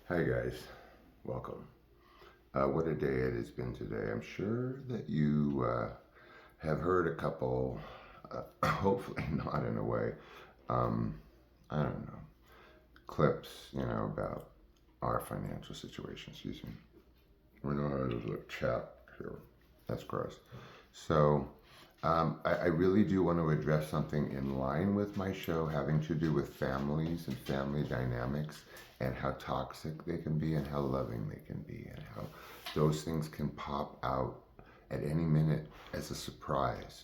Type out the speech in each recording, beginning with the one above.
Hi guys, welcome. What a day it has been today. I'm sure that you have heard a couple, hopefully not in a way, um, I don't know, clips, about our financial situation. Excuse me. We know how to chat here. That's gross. So, I really do want to address something in line with my show having to do with families and family dynamics and how toxic they can be and how loving they can be and how those things can pop out at any minute as a surprise.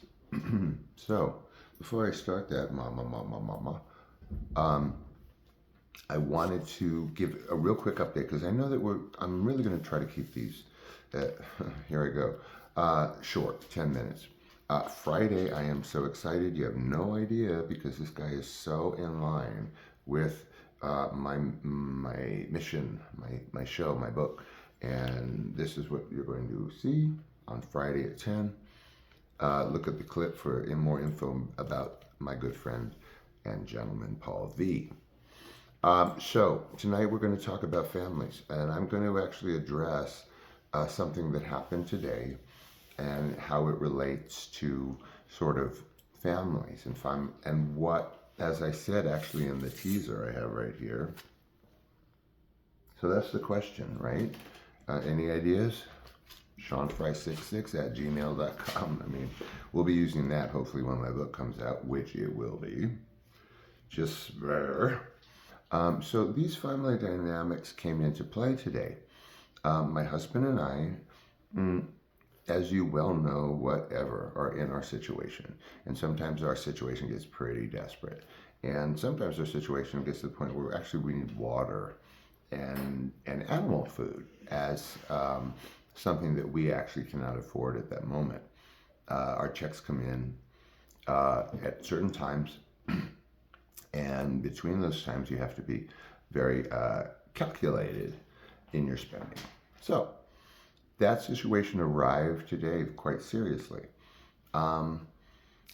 So, before I start that, um, I wanted to give a real quick update because I know that I'm really going to try to keep these, uh, here I go, short, 10 minutes. Friday, I am so excited. You have no idea because this guy is so in line with my mission, my show, my book. And this is what you're going to see on Friday at 10. Look at the clip for more info about my good friend and gentleman, Paul V. So tonight we're going to talk about families, and I'm going to actually address something that happened today and how it relates to sort of families and what, as I said actually in the teaser I have right here. So that's the question, right? Any ideas? SeanFry66@gmail.com. I mean, we'll be using that hopefully when my book comes out, which it will be. Just there. So these family dynamics came into play today. My husband and I, as you well know, whatever, are in our situation. And sometimes our situation gets pretty desperate. And sometimes our situation gets to the point where actually we need water and animal food as something that we actually cannot afford at that moment. Our checks come in at certain times, and between those times you have to be very calculated in your spending. So that situation arrived today quite seriously. I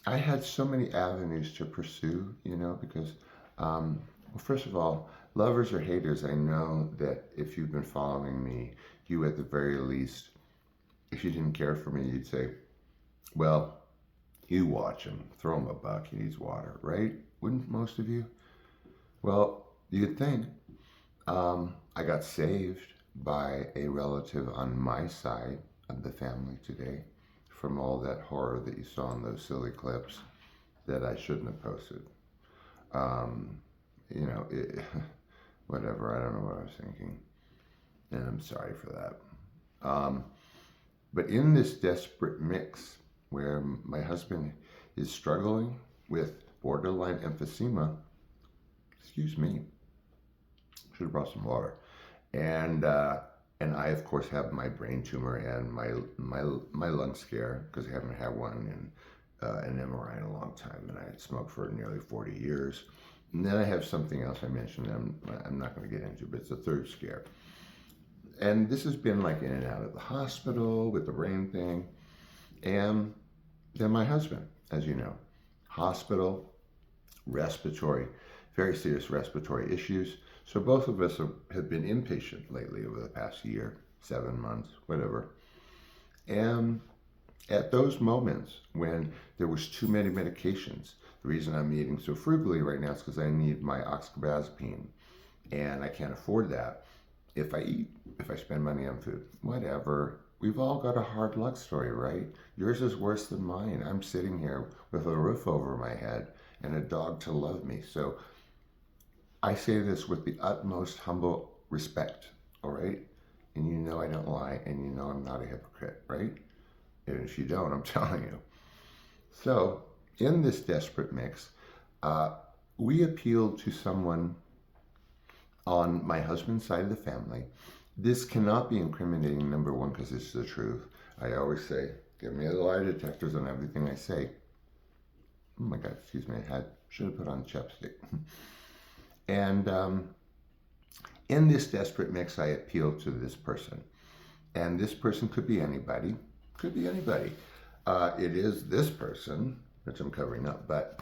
had so many avenues to pursue, because, well, first of all, lovers or haters, I know that if you've been following me, you at the very least, if you didn't care for me, you'd say, well, you watch him, throw him a buck, he needs water, right? Wouldn't most of you? Well, you'd think. I got saved by a relative on my side of the family today from all that horror that you saw in those silly clips that I shouldn't have posted. Um, you know, it, whatever, I don't know what I was thinking. And I'm sorry for that. But in this desperate mix where my husband is struggling with borderline emphysema, excuse me, should have brought some water. And I of course have my brain tumor and my lung scare because I haven't had one in an MRI in a long time, and I had smoked for nearly 40 years. And then I have something else I mentioned I'm not going to get into, but it's a third scare. And this has been like in and out of the hospital with the brain thing. And then my husband, as you know, hospital, respiratory, very serious respiratory issues. So both of us have been inpatient lately over the past year, 7 months, whatever. And at those moments when there was too many medications, the reason I'm eating so frugally right now is because I need my oxcarbazepine, and I can't afford that if I spend money on food, whatever. We've all got a hard luck story, right? Yours is worse than mine. I'm sitting here with a roof over my head and a dog to love me. So I say this with the utmost humble respect, all right? And you know I don't lie, and you know I'm not a hypocrite, right? And if you don't, I'm telling you. So in this desperate mix, we appealed to someone on my husband's side of the family. This cannot be incriminating, number one, because it's the truth. I always say, give me the lie detectors on everything I say. Oh my God, excuse me, should have put on chapstick. And in this desperate mix, I appealed to this person. And this person could be anybody, could be anybody. It is this person, which I'm covering up, but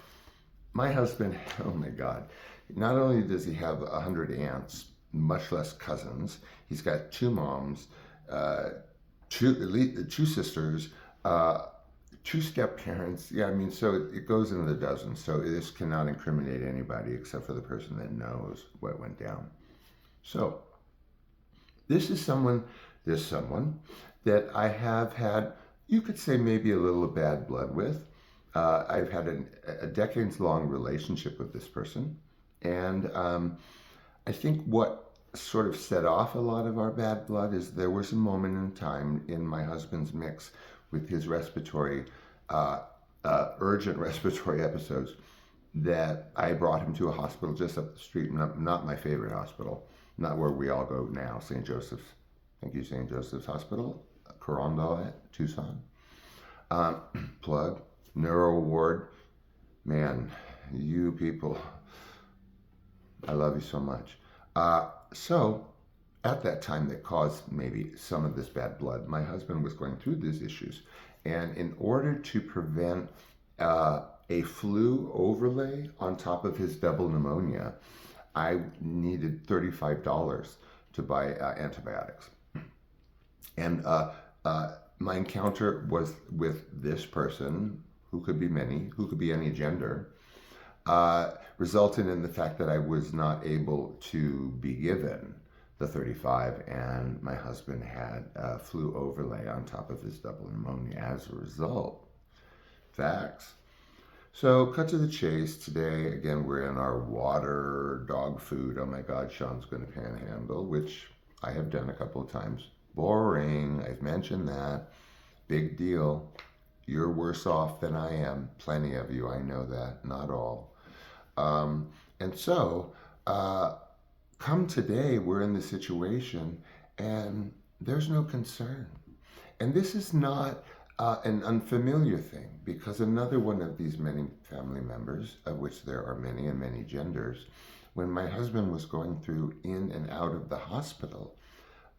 my husband, oh my God, not only does he have 100 aunts much less cousins. He's got two moms, uh, two sisters, uh, two step parents. Yeah, I mean, so it goes into the dozens. So this cannot incriminate anybody except for the person that knows what went down. So this is someone that I have had, you could say, maybe a little bad blood with. I've had a decades-long relationship with this person, and I think what sort of set off a lot of our bad blood is there was a moment in time in my husband's mix with his uh, urgent respiratory episodes that I brought him to a hospital just up the street, not my favorite hospital, not where we all go now, St. Joseph's. Thank you, St. Joseph's Hospital, Coronda, Tucson. Um, Plug, neuro ward. Man, you people, I love you so much. So, at that time that caused maybe some of this bad blood, my husband was going through these issues. And in order to prevent a flu overlay on top of his double pneumonia, I needed $35 to buy antibiotics. And my encounter was with this person, who could be many, who could be any gender, resulted in the fact that I was not able to be given the 35, and my husband had a flu overlay on top of his double pneumonia as a result. Facts. So, cut to the chase. Today, again, we're in our water, dog food. Oh my God, Sean's going to panhandle, which I have done a couple of times. Boring. I've mentioned that. Big deal. You're worse off than I am. Plenty of you, I know that. Not all. And so, come today, we're in the situation, and there's no concern. And this is not an unfamiliar thing, because another one of these many family members, of which there are many and many genders, when my husband was going through in and out of the hospital,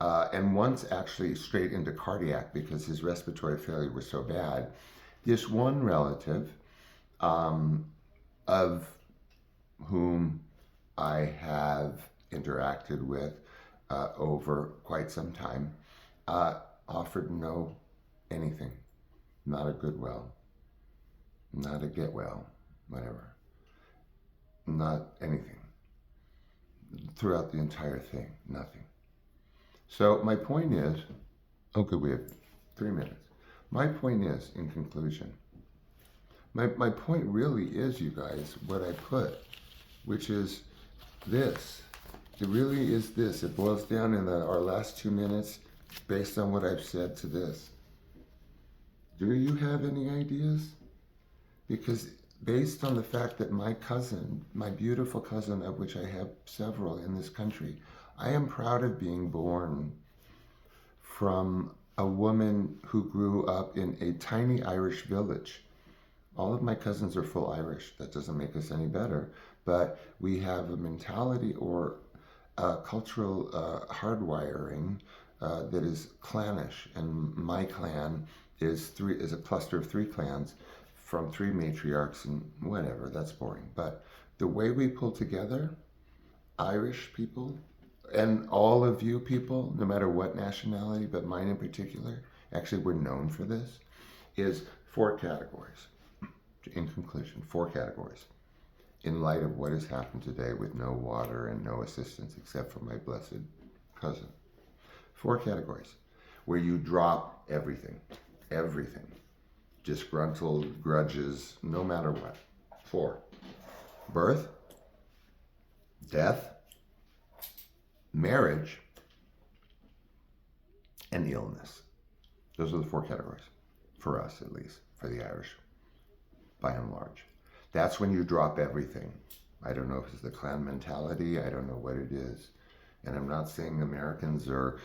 and once actually straight into cardiac because his respiratory failure was so bad, this one relative, of whom I have interacted with over quite some time, offered no anything. Not a good well, not a get well, whatever. Not anything. Throughout the entire thing, nothing. So my point is, okay, we have 3 minutes. My point is, in conclusion, my point really is, you guys, what I put, which is this. It really is this. It boils down in our last 2 minutes based on what I've said to this. Do you have any ideas? Because based on the fact that my cousin, my beautiful cousin, of which I have several in this country, I am proud of being born from a woman who grew up in a tiny Irish village. All of my cousins are full Irish. That doesn't make us any better. But we have a mentality or cultural hardwiring that is clannish. And my clan is a cluster of 3 clans from 3 matriarchs, and whatever, that's boring. But the way we pull together, Irish people, and all of you people, no matter what nationality, but mine in particular, actually we're known for this, is 4 categories. In conclusion, 4 categories. In light of what has happened today with no water and no assistance except for my blessed cousin. 4 categories where you drop everything. Everything. Disgruntled, grudges, no matter what. 4. Birth, death, marriage, and illness. Those are the 4 categories. For us, at least. For the Irish. By and large. That's when you drop everything. I don't know if it's the clan mentality. I don't know what it is. And I'm not saying Americans are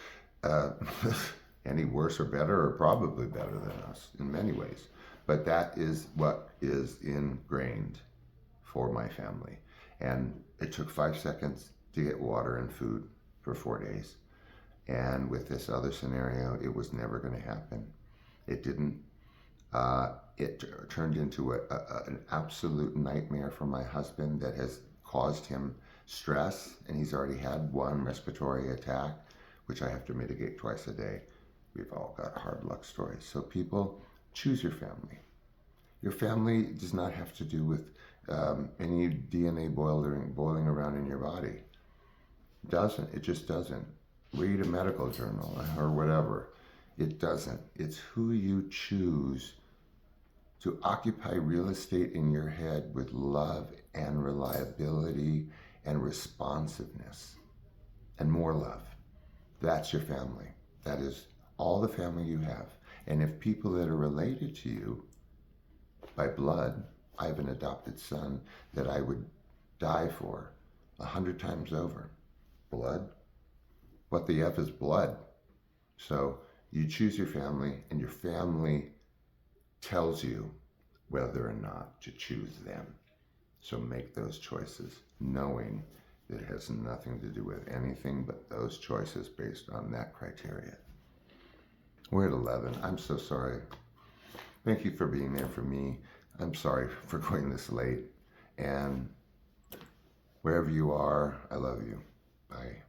any worse or better, or probably better than us in many ways. But that is what is ingrained for my family. And it took 5 seconds to get water and food for 4 days. And with this other scenario, it was never going to happen. It didn't. It turned into an absolute nightmare for my husband that has caused him Stress, and he's already had one respiratory attack, which I have to mitigate twice a day. We've all got hard luck stories. So people, choose your family. Your family does not have to do with any DNA boiling around in your body. It doesn't. It just doesn't. Read a medical journal or whatever. It doesn't. It's who you choose to occupy real estate in your head with love and reliability and responsiveness and more love. That's your family. That is all the family you have. And if people that are related to you by blood, I have an adopted son that I would die for 100 times over. Blood? What the F is blood? So you choose your family, and your family tells you whether or not to choose them. So make those choices, knowing that it has nothing to do with anything but those choices based on that criteria. We're at 11. I'm so sorry. Thank you for being there for me. I'm sorry for going this late. And wherever you are, I love you. Bye.